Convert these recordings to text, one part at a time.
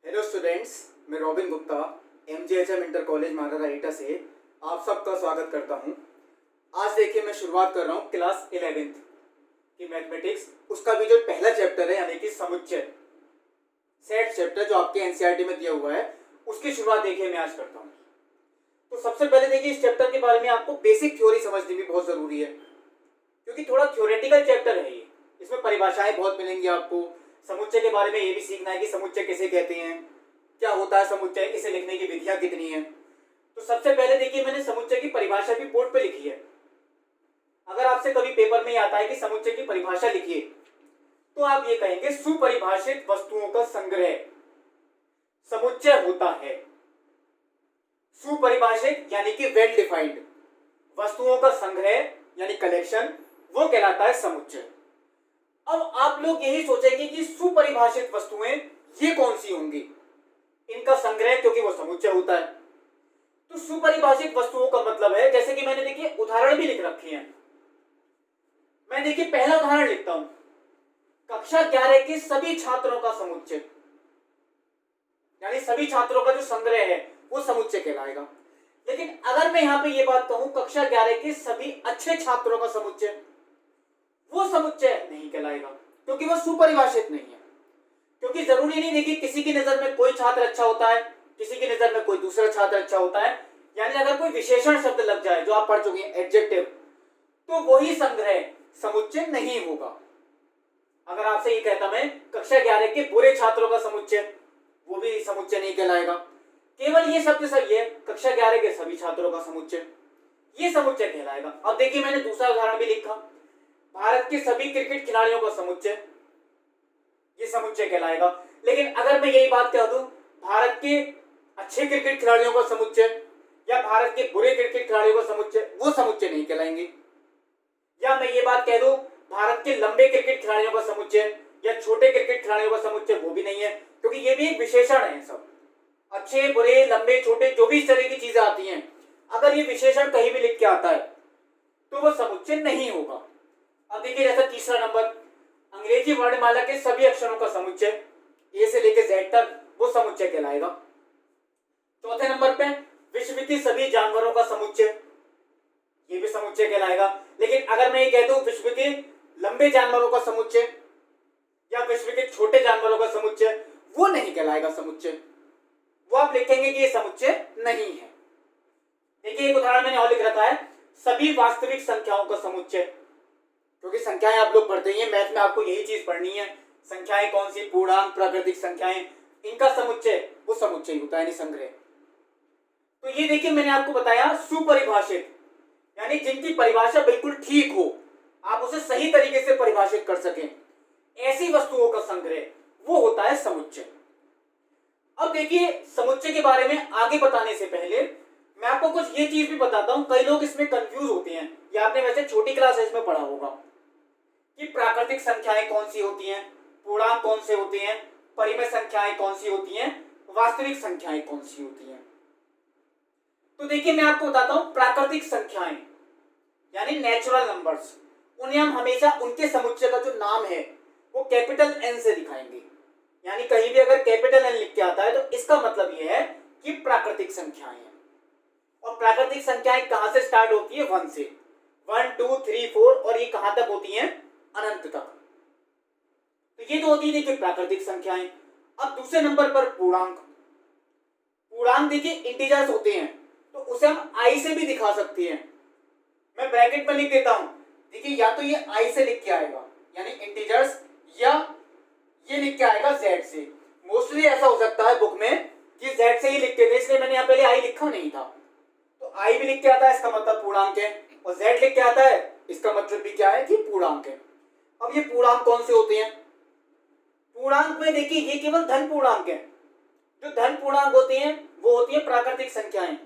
Hello students, मैं Robin Gupta MJHM inter college Maragaita से आप सबका स्वागत करता हूं। आज देखिए मैं शुरुआत कर रहा हूं क्लास 11th की मैथमेटिक्स, उसका भी जो पहला चैप्टर है यानी कि समुच्चय सेट चैप्टर जो आपके एनसीईआरटी में दिया हुआ है, उसकी शुरुआत देखिए मैं आज करता हूं। तो सबसे पहले देखिए इस चैप्टर के बारे में आपको बेसिक थ्योरी समझनी भी बहुत जरूरी है, क्योंकि थोड़ा थ्योरेटिकल चैप्टर है ये। इसमें परिभाषाएं बहुत मिलेंगी आपको। समुच्चय के बारे में ये भी सीखना है कि समुच्चय किसे कहते हैं, क्या होता है समुच्चय, इसे लिखने की विधियां कितनी हैं। तो सबसे पहले देखिए मैंने समुच्चय की परिभाषा भी बोर्ड पे लिखी है। अगर आपसे कभी पेपर में आता है कि समुच्चय की परिभाषा लिखिए, तो आप ये कहेंगे सुपरिभाषित वस्तुओं का संग्रह समुच्चय होता है। सुपरिभाषित यानी कि वेल डिफाइंड वस्तुओं का संग्रह यानी कलेक्शन, वो कहलाता है समुच्चय। अब आप लोग यही सोचेंगे कि सुपरिभाषित वस्तुएं ये कौन सी होंगी, इनका संग्रह, क्योंकि वो समुच्चय होता है। तो सुपरिभाषित वस्तुओं का मतलब है, जैसे कि मैंने देखिए उदाहरण भी लिख रखे हैं। मैं देखिए पहला उदाहरण लिखता हूं, कक्षा 11 के सभी छात्रों का समुच्चय, यानी सभी छात्रों का जो संग्रह है वो समुच्चय कहलाएगा। लेकिन अगर मैं यहां पे ये बात कहूं कक्षा 11 के सभी अच्छे छात्रों का समुच्चय, वो समुच्चय नहीं कहलाएगा, क्योंकि वो सुपरिभाषित नहीं है। क्योंकि जरूरी नहीं देखिए किसी की नजर में कोई छात्र अच्छा होता है, किसी की नजर में कोई दूसरा छात्र अच्छा होता है। यानी अगर कोई विशेषण शब्द लग जाए जो आप पढ़ चुके हैं एडजेक्टिव, तो वही संग्रह समुच्चय नहीं होगा। अगर आपसे ये कहता मैं कक्षा 11 के बुरे छात्रों का समुच्चय, वो भी समुच्चय नहीं कहलाएगा। केवल ये शब्द सही है, कक्षा 11 के सभी छात्रों का समुच्चय, ये समुच्चय कहलाएगा। अब देखिए मैंने दूसरा उदाहरण भी लिखा, भारत के सभी क्रिकेट खिलाड़ियों का समुच्चय, ये समुच्चय कहलाएगा। लेकिन अगर मैं यही बात कह दूं भारत के अच्छे क्रिकेट खिलाड़ियों का समुच्चय या भारत के बुरे क्रिकेट खिलाड़ियों का समुच्चय, वो समुच्चय नहीं कहलाएंगे। या मैं ये बात कह दूं भारत के लंबे क्रिकेट खिलाड़ियों का समुच्चय या छोटे क्रिकेट खिलाड़ियों का समुच्चय, वो भी नहीं है, क्योंकि ये भी एक विशेषण है। सब अच्छे बुरे लंबे छोटे जो भी इस तरह की चीजें आती हैं, अगर ये विशेषण कहीं भी लिख के आता है तो वो समुच्चय नहीं होगा। अब देखिए जैसा तीसरा नंबर, अंग्रेजी वर्णमाला के सभी अक्षरों का समुच्चय ए से लेकर जेड तक, वो समुच्चय कहलाएगा। चौथे नंबर पे विश्व के सभी जानवरों का समुच्चय, ये भी समुच्चय कहलाएगा। लेकिन अगर मैं ये कह दूं विश्व के लंबे जानवरों का समुच्चय या विश्व के छोटे जानवरों का समुच्चय, वो नहीं कहलाएगा समुच्चय, वो आप लिखेंगे कि ये समुच्चय नहीं है। देखिए एक उदाहरण मैंने और लिख रखा है, सभी वास्तविक संख्याओं का समुच्चय, क्योंकि संख्याएं आप लोग पढ़ते हैं, मैथ में आपको यही चीज पढ़नी है। संख्याएं कौन सी, पूर्णांक, प्राकृतिक संख्याएं, इनका समुच्चय वो समुच्चय होता है, यानी संग्रह। तो ये देखिए मैंने आपको बताया सुपरिभाषित, यानी जिनकी परिभाषा बिल्कुल ठीक हो, आप उसे सही तरीके से परिभाषित कर सकें, ऐसी वस्तुओं का संग्रह वो होता है समुच्चय। अब देखिए समुच्चय के बारे में आगे बताने से पहले मैं आपको कुछ ये चीज भी बताता हूं, कई लोग इसमें कंफ्यूज होते हैं। ये आपने वैसे छोटी क्लासेस में पढ़ा होगा कि प्राकृतिक संख्याएं कौन सी होती हैं, पूर्णांक कौन से होते हैं, परिमेय संख्याएं कौन सी होती हैं, वास्तविक संख्याएं कौन सी होती हैं। तो देखिए मैं आपको बताता हूं, प्राकृतिक संख्याएं यानी नेचुरल नंबर्स, उन्हें हम हमेशा उनके समुच्चय का जो नाम है वो कैपिटल एन से दिखाएंगे। यानी कहीं भी अगर कैपिटल एन लिख के आता है तो इसका मतलब यह है कि प्राकृतिक संख्याएं हैं। और प्राकृतिक संख्याएं कहां से स्टार्ट होती है, 1 से, 1 2 3 4, और ये कहां तक होती हैं, अनंत तक। तो ये तो होती है देखिए प्राकृतिक संख्याएं। अब दूसरे नंबर पर पूर्णांक। पूर्णांक देखिए इंटीजर्स होते हैं, तो उसे हम आई से भी दिखा सकते हैं। मैं ब्रैकेट में लिख देता हूं, देखिए या तो ये आई से लिख के आएगा यानी इंटीजर्स, या ये लिख के आएगा जेड से। मोस्टली ऐसा हो सकता है बुक में कि जेड से ही लिखते थे, इसलिए मैंने यहां पहले आई लिखा नहीं था। तो आई भी लिख के आता है, इसका मतलब पूर्णांक है, और जेड लिख के आता है, इसका मतलब भी क्या है कि पूर्णांक है। अब ये पूर्णांक कौन से होते हैं, पूर्णांक में देखिए ये केवल धन पूर्णांक है। जो धन पूर्णांक होते हैं वो होती है प्राकृतिक संख्याएं।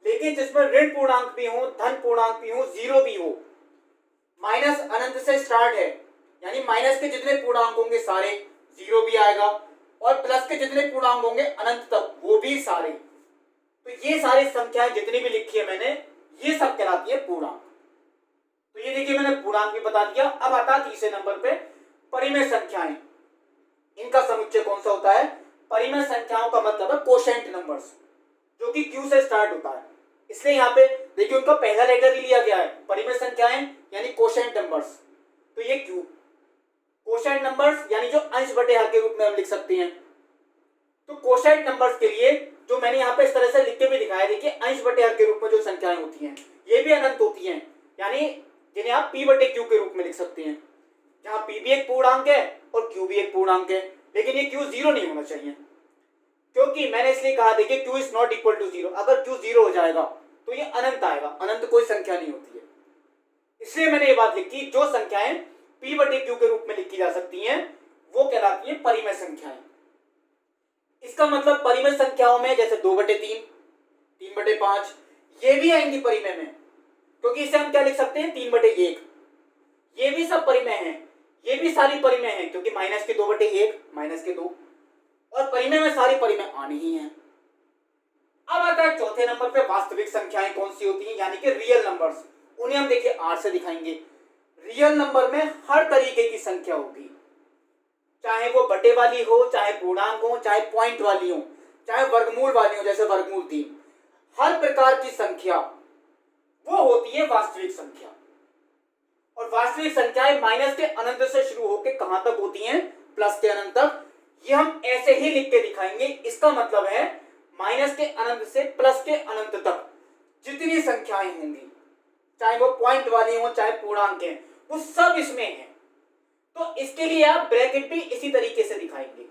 लेकिन जिसमें ऋण पूर्णांक भी हो, धन पूर्णांक भी हो, जीरो भी हो, माइनस अनंत से स्टार्ट है, यानी माइनस के जितने पूर्णांक होंगे सारे, जीरो भी आएगा, और प्लस के जितने पूर्णांक होंगे अनंत तक, वो भी सारे। तो ये सारी संख्याएं जितनी भी लिखी है मैंने, ये सब कहलाती है पूर्णांक। तो ये देखिए मैंने पूर्णांक भी बता दिया। अब आता है तीसरे नंबर पे परिमेय संख्याएं, इनका समुच्चय कौन सा होता है, परिमित संख्याओं का मतलब है कोशेंट नंबर्स, जो कि Q से स्टार्ट होता है। इसलिए यहाँ पे देखिए उनका पहला लेटर ही लिया गया है, परिमित संख्याएं यानी कोशेंट नंबर्स, तो ये Q। कोशेंट नंबर्स यानी जो अंश बटे हर के रूप में हम लिख सकते हैं। तो कोशेंट नंबर्स के लिए जो मैंने यहाँ पे इस तरह से लिख के भी दिखाया, देखिए अंश बटे हर के रूप में जो संख्याएं होती हैं ये भी अनंत होती हैं, यानी जिन्हें आप P बटे Q के रूप में लिख सकते हैं, जहां P भी एक पूर्णांक है और Q भी एक पूर्णांक है। लेकिन ये Q जीरो नहीं होना चाहिए, क्योंकि मैंने इसलिए कहा देखिए Q is not equal to zero. अगर Q जीरो हो जाएगा तो ये अनंत आएगा, अनंत कोई संख्या नहीं होती है। इसलिए मैंने ये बात लिखी, जो संख्याएं P बटे Q के रूप में लिखी जा सकती हैं वो कहलाती है परिमेय संख्याएं। इसका मतलब परिमेय संख्याओं में जैसे 2/3, 3/5 ये भी आएंगी परिमेय में, क्योंकि इसे हम क्या लिख सकते हैं 3/1। ये भी सब परिमेय हैं, ये भी सारी परिमेय हैं, क्योंकि माइनस के 2/1 माइनस के 2, और परिमेय में सारी परिमेय आनी ही है। अब आता है चौथे नंबर पे वास्तविक संख्याएं कौन सी होती हैं, यानी कि रियल नंबर्स। उन्हें हम देखिए R से दिखाएंगे। रियल नंबर में हर तरीके की संख्या होगी, चाहे वो बटे वाली हो, चाहे पूर्णांक हो, चाहे पॉइंट वाली हो, चाहे वर्गमूल वाली हो, जैसे वर्गमूल 3। हर प्रकार की संख्या वो होती है वास्तविक संख्या। और वास्तविक संख्याएं माइनस के अनंत से शुरू होकर कहां तक होती हैं, प्लस के अनंत तक। ये हम ऐसे ही लिख के दिखाएंगे। इसका मतलब है माइनस के अनंत से प्लस के अनंत तक जितनी संख्याएं होंगी, चाहे वो पॉइंट वाली हो चाहे पूर्णांक हैं, वो सब इसमें है। तो इसके लिए आप ब्रैकेट भी इसी तरीके से दिखाएंगे,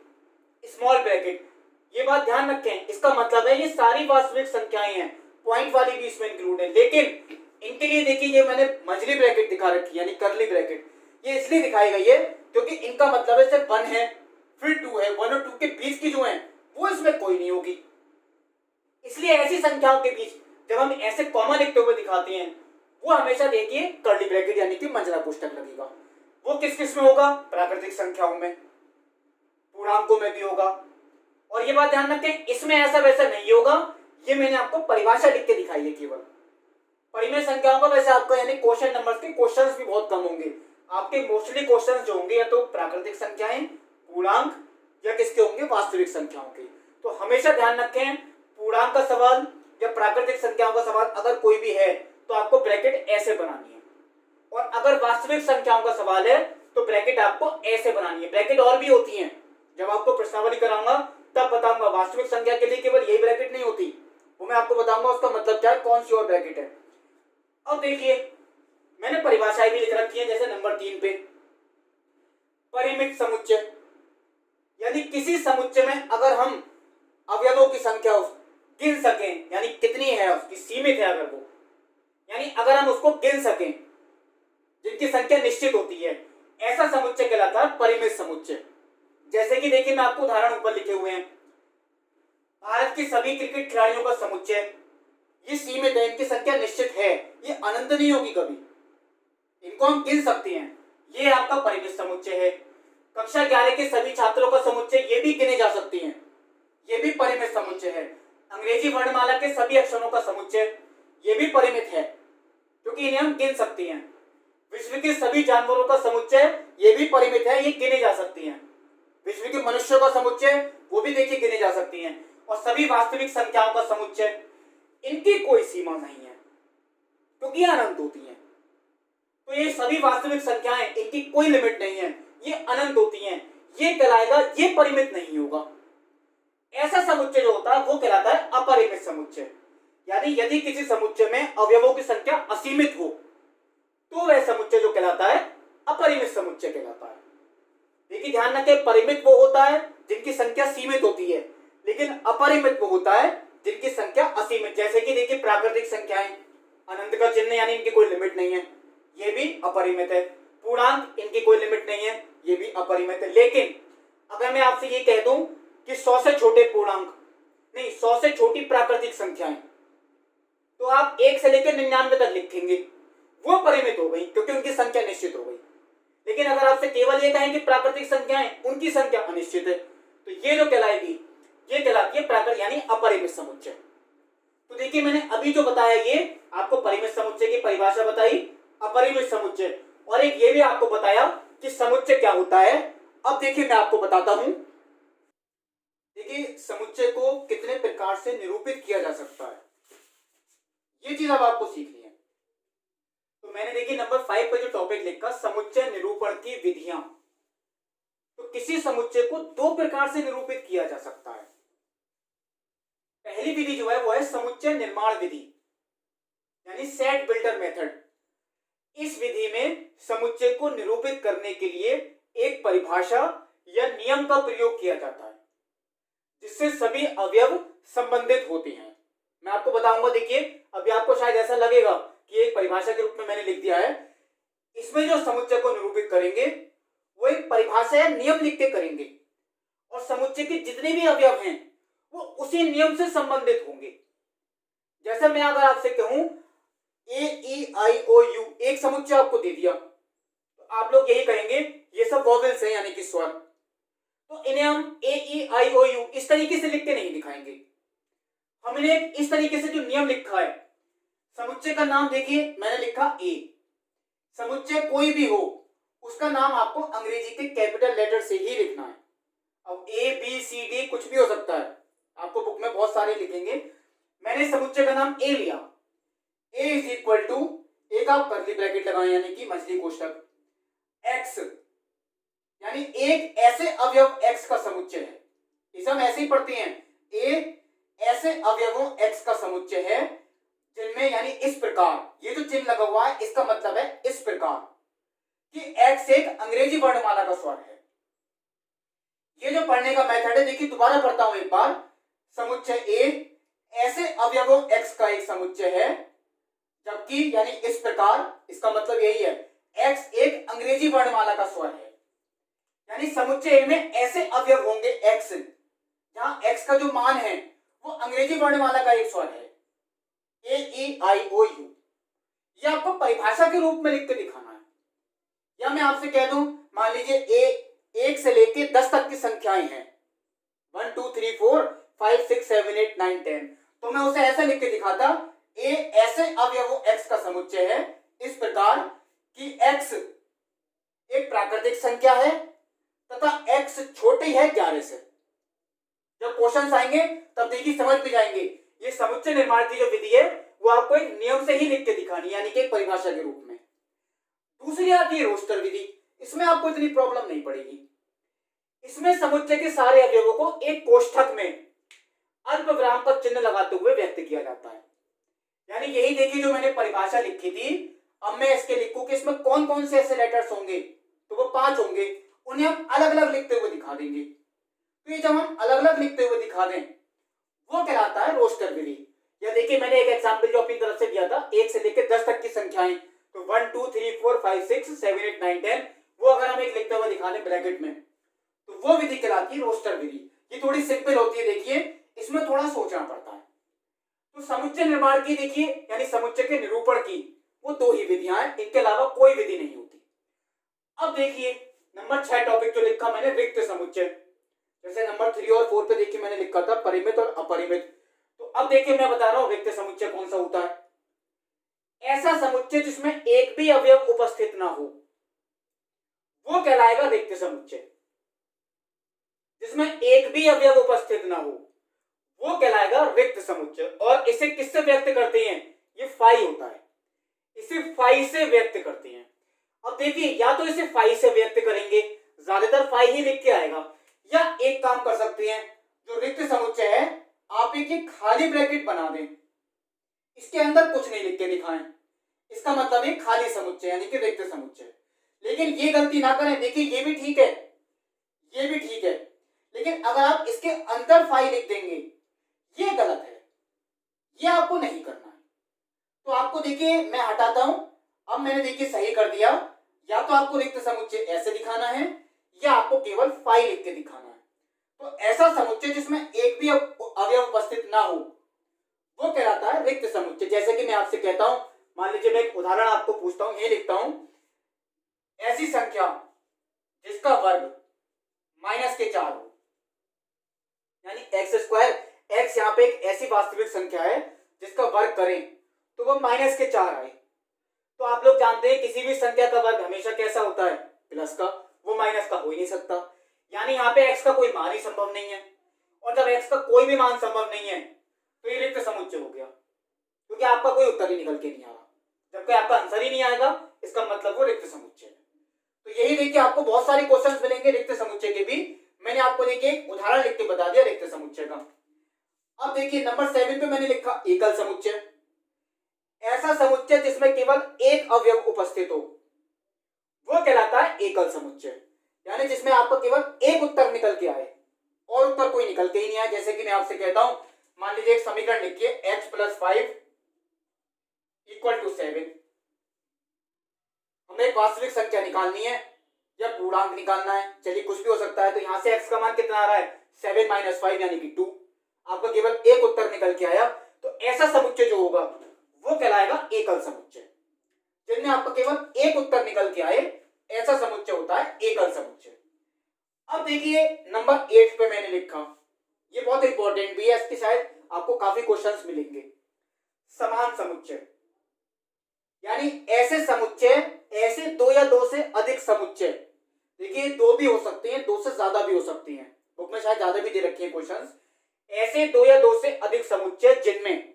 स्मॉल ब्रैकेट। ये बात ध्यान रखें, इसका मतलब है ये सारी वास्तविक संख्याएं हैं, पॉइंट वाली भी इसमें इंक्लूड है। लेकिन इनके लिए देखिए ये मैंने मंझली ब्रैकेट दिखा रखी है, यानी कर्ली ब्रैकेट। ये इसलिए दिखाई गई है क्योंकि इनका मतलब है सिर्फ 1 है फिर 2 है, 1 और 2 के बीच की जो है वो इसमें कोई नहीं होगी। इसलिए ऐसी संख्याओं के बीच जब हम ऐसे कॉमा लिखते हुए दिखाते हैं, वो हमेशा देखिए कर्ली ब्रैकेट यानी कि मंझला कोष्ठक लगेगा। वो किस किस में होगा, प्राकृतिक संख्याओं में, पूर्णांकों में भी होगा। और ये बात ध्यान रखें, इसमें ऐसा वैसा नहीं होगा, ये मैंने आपको परिभाषा लिख के दिखाई है केवल। परिमेय संख्याओं का वैसे आपको यानी क्वेश्चन नंबर्स के क्वेश्चंस भी बहुत कम होंगे। आपके मोस्टली क्वेश्चंस जो होंगे या तो प्राकृतिक संख्याएं, पूर्णांक, या किसके होंगे, वास्तविक संख्याओं के। तो हमेशा ध्यान रखें, पूर्णांक का सवाल या प्राकृतिक संख्याओं का सवाल अगर कोई भी है तो आपको ब्रैकेट ऐसे बनानी है, और अगर वास्तविक संख्याओं का सवाल है तो ब्रैकेट आपको ऐसे बनानी है। ब्रैकेट और भी होती हैं, जब आपको प्रश्नावली कराऊंगा तब बताऊंगा। वास्तविक संख्या के लिए केवल यही ब्रैकेट नहीं होती, वो मैं आपको बताऊंगा उसका मतलब क्या है, कौन सी और ब्रैकेट है। अब देखिए मैंने परिभाषाएं भी लिख रखी है, जैसे नंबर 3 पे परिमित समुच्चय, यानी किसी समुच्चय में अगर हम अवयवों की संख्या गिन सकें, यानी कितनी है उसकी, सीमित है अगर वो, यानी अगर हम उसको गिन सकें, जिनकी संख्या निश्चित होती है, ऐसा समुच्चय कहलाता है परिमित समुच्चय। जैसे कि देखिए मैं आपको उदाहरण ऊपर लिखे हुए हैं, भारत की सभी क्रिकेट खिलाड़ियों का समुच्चय, ये सीमित है, इनकी संख्या निश्चित है, ये अनंत नहीं होगी कभी, इनको हम गिन सकते हैं, ये आपका परिमित समुच्चय है। कक्षा 11 के सभी छात्रों का समुच्चय, ये भी गिने जा सकते हैं, ये भी परिमित समुच्चय है। अंग्रेजी वर्णमाला के सभी अक्षरों का समुच्चय, ये भी परिमित है, क्योंकि इन्हें हम गिन सकते हैं। विश्व के सभी जानवरों का समुच्चय, ये भी परिमित है, ये गिने जा सकती हैं। विश्व के मनुष्यों का समुच्चय, वो भी देखिए गिने जा सकती हैं। और सभी वास्तविक संख्याओं का समुच्चय, इनकी कोई सीमा नहीं है, क्योंकि ये अनंत होती हैं। तो ये सभी वास्तविक संख्याएं, इनकी कोई लिमिट नहीं है, ये अनंत होती हैं, ये कहलाएगा, ये परिमित नहीं होगा। ऐसा समुच्चय जो होता है वो कहलाता है अपरिमित समुच्चय। यानी यदि किसी समुच्चय में अवयवों की संख्या असीमित हो तो वह समुच्चय जो कहलाता है अपरिमित समुच्चय कहलाता है। देखिए ध्यान रखें, परिमित वो होता है जिनकी संख्या सीमित होती है, लेकिन अपरिमित वो होता है जिनकी संख्या असीमित। जैसे कि देखिए प्राकृतिक संख्याएं, अनंत का चिन्ह यानी इनकी कोई लिमिट नहीं है, ये भी अपरिमित है। पूर्णांक, इनकी कोई लिमिट नहीं है, ये भी अपरिमित है। लेकिन अगर मैं आपसे ये कह दूं कि 100 से छोटे पूर्णांक नहीं, 100 से छोटी प्राकृतिक संख्याएं, तो आप 1 से लेकर 99 तक लिखेंगे, वो परिमित हो गई, क्योंकि उनकी संख्या निश्चित हो गई। लेकिन अगर आपसे केवल ये कहें कि प्राकृतिक संख्याएं, उनकी संख्या अनिश्चित है, तो ये जो कहलाएगी, ये कहलाती है प्राकृतिक यानी अपरिमित समुच्चय। तो देखिए मैंने अभी जो बताया, ये आपको परिमित समुच्चय की परिभाषा बताई, अपरिमित समुच्चय, और एक ये भी आपको बताया कि समुच्चय क्या होता है। अब देखिए मैं आपको बताता हूं। देखिए देखिए समुच्चय को कितने प्रकार से निरूपित किया जा सकता है, ये चीज अब आपको सीखनी है। तो मैंने देखिए नंबर 5 पे जो टॉपिक लिखा समुच्चय निरूपण की विधियां, तो किसी समुच्चय को दो प्रकार से निरूपित किया जा सकता है। पहली विधि जो है वो है समुच्चय निर्माण विधि, यानी सेट बिल्डर मेथड। इस विधि में समुच्चय को निरूपित करने के लिए एक परिभाषा या नियम का प्रयोग किया जाता है जिससे सभी अवयव संबंधित होते हैं। मैं आपको बताऊंगा, देखिए अभी आपको शायद ऐसा लगेगा कि एक परिभाषा के रूप में मैंने लिख दिया है, इसमें जो समुच्चय को निरूपित करेंगे वो एक परिभाषा या नियम लिख के करेंगे और समुच्चय के जितने भी अवयव हैं वो उसी नियम से संबंधित होंगे। जैसे मैं अगर आपसे कहूं ए ई आई ओ यू, एक समुच्चय आपको दे दिया, तो आप लोग यही कहेंगे ये सब वॉवेल्स हैं यानी कि स्वर, तो इन्हें हम ए ई आई ओ यू इस तरीके से लिख के नहीं दिखाएंगे। हमने इस तरीके से जो नियम लिखा है, समुच्चय का नाम देखिए मैंने लिखा ए, समुच्चय कोई भी हो उसका नाम आपको अंग्रेजी के कैपिटल लेटर से ही लिखना है। अब ए बी सी डी कुछ भी हो सकता है, आपको बुक में बहुत सारे लिखेंगे। मैंने समुच्चय का नाम ए लिया, ए इज इक्वल टू, एक आप कर्ली ब्रैकेट लगाएं यानी कि मछली कोष्ठक, एक्स यानी एक ऐसे अवयव एक्स का समुच्चय है, इसे हम ऐसे ही पढ़ते हैं, ए ऐसे अवयवों एक्स का समुच्चय है जिनमें यानी इस प्रकार, ये जो चिन्ह लगा हुआ है इसका मतलब है इस प्रकार कि एक्स एक अंग्रेजी वर्णमाला का स्वर है। ये जो पढ़ने का मेथड है, देखिए दोबारा पढ़ता हूं एक बार, समुच्चय ए ऐसे अवयवों एक्स का एक समुच्चय है जबकि यानी इस प्रकार, इसका मतलब यही है एक्स एक अंग्रेजी वर्णमाला का स्वर है, यानी समुच्चय में ऐसे अवयव होंगे एक्स जहां एक्स का जो मान है वो अंग्रेजी वर्णमाला का एक स्वर है, ए ई आई ओ यू। ये आपको परिभाषा के रूप में लिख के दिखाना है। या मैं आपसे कह दूं, मान लीजिए ए 1 से लेके 10 तक की संख्याएं हैं, 1 2 3 4 5 6 7 8 9 10, तो मैं उसे ऐसे लिख के दिखाता, ए ऐसे अवयवों एक्स का समुच्चय है इस प्रकार कि एक्स एक प्राकृतिक संख्या है तथा एक्स छोटी है 11 से। जब क्वेश्चन आएंगे तब देखिए समझ भी जाएंगे, ये समुच्चय निर्माण की जो विधि है वो आपको एक नियम से ही लिख के दिखानी, यानी कि एक परिभाषा के रूप में। दूसरी आती है रोस्टर विधि, इसमें आपको इतनी प्रॉब्लम नहीं पड़ेगी। इसमें समुच्चय के सारे अवयवों को एक कोष्ठक में अल्पविराम का चिन्ह लगाते हुए व्यक्त किया जाता है। यानी यही देखिए जो मैंने परिभाषा लिखी थी, अब मैं इसके लिखूं कि इसमें कौन कौन से ऐसे लेटर्स होंगे, तो वो 5 होंगे, उन्हें हम अलग अलग लिखते हुए दिखा देंगे। तो ये जब हम अलग अलग लिखते हुए दिखा दें वो कहलाता है रोस्टर विधि। या देखिए मैंने एक एग्जांपल जो अपनी तरफ से दिया था, 1 से लेकर 10 तक की संख्याएं, तो 1 2 3 4 5 6 7 8 9 10, वो अगर हम एक लिखते हुए दिखा दें ब्रैकेट में, तो वो विधि कहलाती है रोस्टर विधि। ये थोड़ी सिंपल होती है, देखिए इसमें थोड़ा सोचना पड़ता है। तो समुच्चय निर्माण की देखिए यानी समुच्चय के निरूपण की वो 2 ही विधियां हैं, इनके अलावा कोई विधि नहीं होती। अब देखिए नंबर 6 टॉपिक जो लिखा मैंने, रिक्त समुच्चय। जैसे नंबर 3 और 4 पे देखिए मैंने लिखा था परिमित और अपरिमित, तो अब देखिए मैं बता रहा हूं रिक्त समुच्चय कौन सा होता है। ऐसा समुच्चय जिसमें एक भी अवयव उपस्थित ना हो वो कहलाएगा रिक्त समुच्चय। जिसमें एक भी अवयव उपस्थित ना हो वो कहलाएगा रिक्त समुच्चय। और इसे किससे व्यक्त करते हैं, ये फाई होता है, इसे फाई से व्यक्त करते हैं। अब देखिए या तो इसे फाई से व्यक्त करेंगे, ज्यादातर फाई ही लिख के आएगा, या एक काम कर सकते हैं, जो रिक्त समुच्चय है आप एक खाली ब्रैकेट बना दें, इसके अंदर कुछ नहीं लिख के दिखाएं, इसका मतलब है खाली समुच्चय यानी कि रिक्त समुच्चय। लेकिन ये गलती ना करें, देखिए ये भी ठीक है, ये भी ठीक है, लेकिन अगर आप इसके अंदर फाई लिख देंगे ये गलत है, ये आपको नहीं करना है। तो आपको देखिए मैं हटाता हूं, अब मैंने देखिए सही कर दिया, या तो आपको रिक्त समुच्चय ऐसे दिखाना है या आपको केवल फाई लिख के दिखाना है। तो ऐसा समुच्चय जिसमें एक भी अवयव उपस्थित ना हो वो कहलाता है रिक्त समुच्चय। जैसे कि मैं आपसे कहता हूं, मान लीजिए मैं एक उदाहरण आपको पूछता हूं, ये लिखता हूं, ऐसी संख्या जिसका वर्ग -4 हो, यानी एक्स स्क्वायर, एक्स यहाँ पे एक ऐसी वास्तविक संख्या है जिसका वर्ग करें तो वो -4 आए। तो आप लोग जानते हैं किसी भी संख्या का वर्ग हमेशा कैसा होता है, प्लस का, वो माइनस का हो ही नहीं सकता, यानी यहाँ पे एक्स का कोई मान ही संभव नहीं है। और जब x का कोई भी मान संभव नहीं है तो ये रिक्त समुच्चय हो गया, क्योंकि आपका कोई उत्तर ही निकल के नहीं आ रहा। जबकि आपका आंसर ही नहीं आएगा, इसका मतलब वो रिक्त समुच्चय है। तो यही देखिए, आपको बहुत सारे क्वेश्चंस मिलेंगे रिक्त समुच्चय के भी। मैंने आपको देखिए एक उदाहरण लिख के बता दिया रिक्त समुच्चय का। अब देखिए नंबर 7 पे मैंने लिखा एकल समुच्चय। ऐसा समुच्चय जिसमें केवल एक अवयव उपस्थित हो वो कहलाता है एकल समुच्चय। यानी जिसमें आपको केवल एक उत्तर निकल के आए और उत्तर कोई निकल के ही नहीं आए। जैसे कि मैं आपसे कहता हूं, मान लीजिए एक समीकरण लिखिए x + 5 = 7। हमें एक वास्तविक संख्या निकालनी है या पूर्णांक निकालना है, चलिए कुछ भी हो सकता है। तो यहां से x का मान कितना आ रहा है, 7 - 5 यानी कि 2। आपका केवल एक उत्तर निकल के आया, तो ऐसा समुच्चय जो होगा वो कहलाएगा एकल समुच्चय। जिनमें आपको केवल एक उत्तर निकल के आए, ऐसा समुच्चय होता है एकल समुच्चय। अब देखिए नंबर 8 पे मैंने लिखा, ये बहुत इंपॉर्टेंट भी है, इसके शायद आपको काफी क्वेश्चंस मिलेंगे। समान समुच्चय, यानी ऐसे समुच्चय, ऐसे दो या दो से अधिक समुच्चय। देखिए दो भी हो सकते हैं, दो से ज्यादा भी हो सकती हैं, बुक में शायद ज्यादा भी दे रखे हैं क्वेश्चंस। ऐसे दो या दो से अधिक समुच्चय जिनमें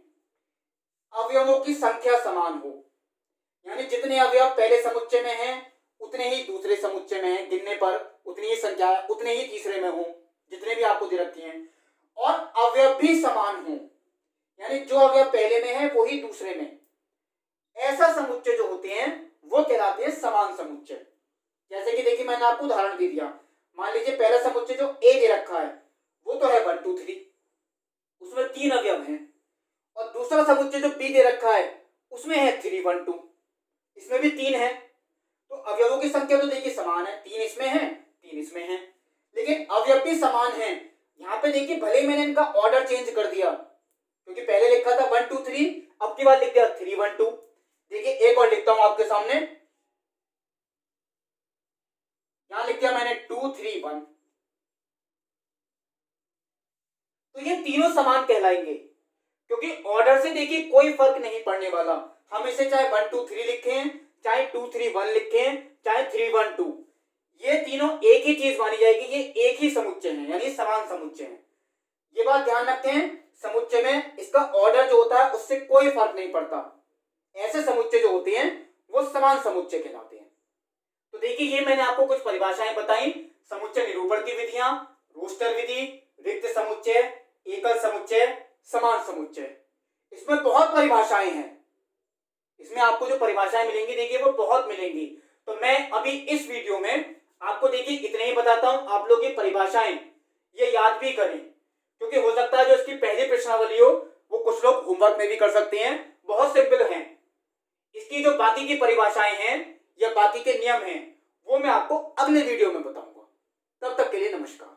अवयवों की संख्या समान हो, यानी जितने अवयव पहले समुच्चय में हैं उतने ही दूसरे समुच्चय में हैं, गिनने पर उतनी ही संख्या उतने ही तीसरे में हो, जितने भी आपको दे रखे हैं। और अवयव भी समान हो, यानी जो अवयव पहले में है वही दूसरे में। ऐसा समुच्चय जो होते हैं वो कहलाते हैं समान समुच्चय। जैसे कि देखिए मैंने आपको उदाहरण दे दिया, मान लीजिए पहला समुच्चय जो ए दे रखा है वो तो है 1 2 3, उसमें 3 अवयव हैं। और दूसरा समुच्चय जो बी दे रखा है उसमें है 3 1 2, इसमें भी 3 है। तो अवयवों की संख्या तो देखिए समान है, 3 इसमें है 3 इसमें है, लेकिन अवयव भी समान है। यहाँ पे देखिए भले मैंने इनका ऑर्डर चेंज कर दिया, क्योंकि पहले लिखा था 1 2 3, अब की बार लिख दिया 3 1 2। देखिए एक और लिखता हूं आपके सामने, यहां लिख दिया मैंने 2 3 1। तो ये तीनों समान कहलाएंगे, क्योंकि ऑर्डर से देखिए कोई फर्क नहीं पड़ने वाला। हम इसे चाहे 1 2 3 लिखें, चाहे 2 3 1 लिखें, चाहे 3 1 2, ये तीनों एक ही चीज मानी जाएगी, ये एक ही समुच्चय है, यानी समान समुच्चय है। ये बात ध्यान रखें, समुच्चय में इसका ऑर्डर जो होता है उससे कोई फर्क नहीं पड़ता। ऐसे समुच्चय जो होते हैं वो समान समुच्चय कहलाते हैं। तो देखिए ये मैंने आपको कुछ परिभाषाएं बताई, समुच्चय निरूपण की विधियां, रोस्टर विधि, रिक्त समुच्चय, एकल समुच्चय, समान समुच्चय। इसमें बहुत परिभाषाएं हैं, इसमें आपको जो परिभाषाएं मिलेंगी देखिए वो बहुत मिलेंगी। तो मैं अभी इस वीडियो में आपको देखिए इतने ही बताता हूं, आप लोग ये परिभाषाएं ये याद भी करें, क्योंकि हो सकता है जो इसकी पहली प्रश्नावली हो वो कुछ लोग होमवर्क में भी कर सकते हैं, बहुत सिंपल है। इसकी जो बाकी की परिभाषाएं हैं या बाकी के नियम हैं वो मैं आपको अगले वीडियो में बताऊंगा। तब तक के लिए नमस्कार।